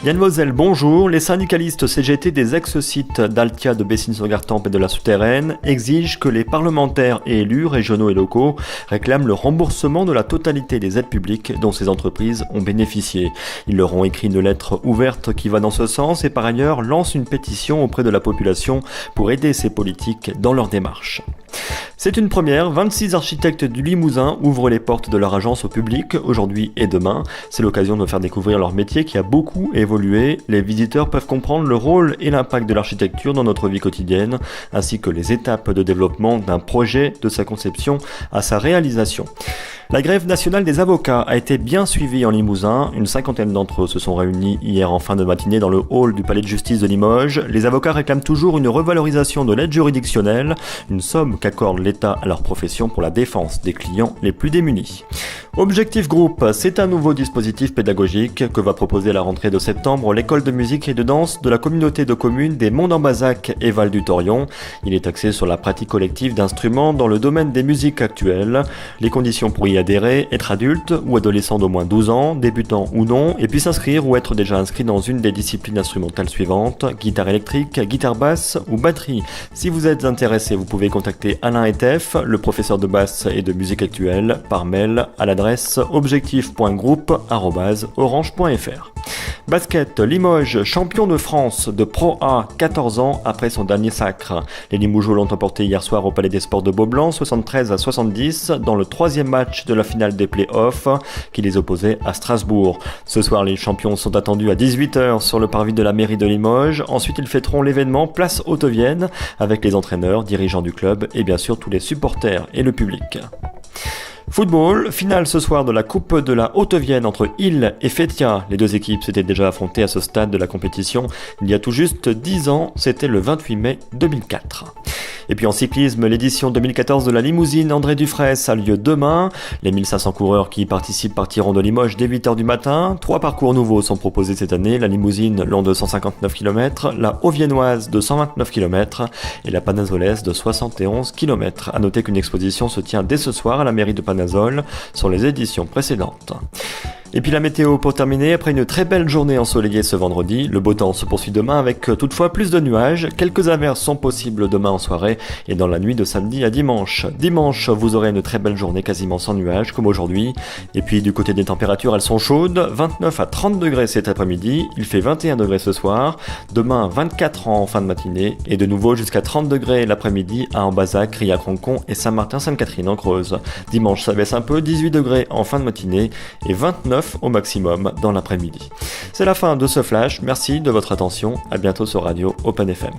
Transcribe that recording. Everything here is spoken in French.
Yann Moselle, bonjour. Les syndicalistes CGT des ex-sites d'Altia, de Bessines-sur-Gartempe et de la Souterraine exigent que les parlementaires et élus régionaux et locaux réclament le remboursement de la totalité des aides publiques dont ces entreprises ont bénéficié. Ils leur ont écrit une lettre ouverte qui va dans ce sens et par ailleurs lancent une pétition auprès de la population pour aider ces politiques dans leur démarche. C'est une première, 26 architectes du Limousin ouvrent les portes de leur agence au public aujourd'hui et demain. C'est l'occasion de faire découvrir leur métier qui a beaucoup évolué. Les visiteurs peuvent comprendre le rôle et l'impact de l'architecture dans notre vie quotidienne, ainsi que les étapes de développement d'un projet, de sa conception à sa réalisation. La grève nationale des avocats a été bien suivie en Limousin. Une cinquantaine d'entre eux se sont réunis hier en fin de matinée dans le hall du palais de justice de Limoges. Les avocats réclament toujours une revalorisation de l'aide juridictionnelle, une somme qu'accorde l'État à leur profession pour la défense des clients les plus démunis. Objectif Groupe, c'est un nouveau dispositif pédagogique que va proposer à la rentrée de septembre l'école de musique et de danse de la communauté de communes des Monts d'Ambazac et Val du Thorion. Il est axé sur la pratique collective d'instruments dans le domaine des musiques actuelles. Les conditions pour y adhérer, être adulte ou adolescent d'au moins 12 ans, débutant ou non, et puis s'inscrire ou être déjà inscrit dans une des disciplines instrumentales suivantes, guitare électrique, guitare basse ou batterie. Si vous êtes intéressé, vous pouvez contacter Alain Etef, le professeur de basse et de musique actuelle, par mail à l'adresse objectif.groupe@orange.fr. Basket, Limoges, champion de France de Pro A, 14 ans après son dernier sacre. Les Limougeaux l'ont emporté hier soir au Palais des Sports de Beaublanc, 73-70, dans le troisième match de la finale des play-offs qui les opposait à Strasbourg. Ce soir, les champions sont attendus à 18h sur le parvis de la mairie de Limoges. Ensuite, ils fêteront l'événement Place Haute-Vienne avec les entraîneurs, dirigeants du club et bien sûr tous les supporters et le public. Football, finale ce soir de la Coupe de la Haute-Vienne entre Isle et Fétia. Les deux équipes s'étaient déjà affrontées à ce stade de la compétition il y a tout juste 10 ans, c'était le 28 mai 2004. Et puis en cyclisme, l'édition 2014 de la Limousine André Dufraisse a lieu demain. Les 1500 coureurs qui y participent partiront de Limoges dès 8h du matin. 3 parcours nouveaux sont proposés cette année. La Limousine long de 159 km, la Haut-Viennoise de 129 km et la Panazolaise de 71 km. A noter qu'une exposition se tient dès ce soir à la mairie de Panazol sur les éditions précédentes. Et puis la météo pour terminer, après une très belle journée ensoleillée ce vendredi, le beau temps se poursuit demain avec toutefois plus de nuages. Quelques averses sont possibles demain en soirée et dans la nuit de samedi à dimanche. Dimanche, vous aurez une très belle journée quasiment sans nuages comme aujourd'hui. Et puis du côté des températures, elles sont chaudes, 29 à 30 degrés cet après-midi, il fait 21 degrés ce soir, demain 24 en fin de matinée et de nouveau jusqu'à 30 degrés l'après-midi à Ambazac, Rilhac-Roncon et Saint-Martin-Sainte-Catherine en Creuse. Dimanche, ça baisse un peu, 18 degrés en fin de matinée et 29 au maximum dans l'après-midi. C'est la fin de ce flash, merci de votre attention, à bientôt sur Radio Open FM.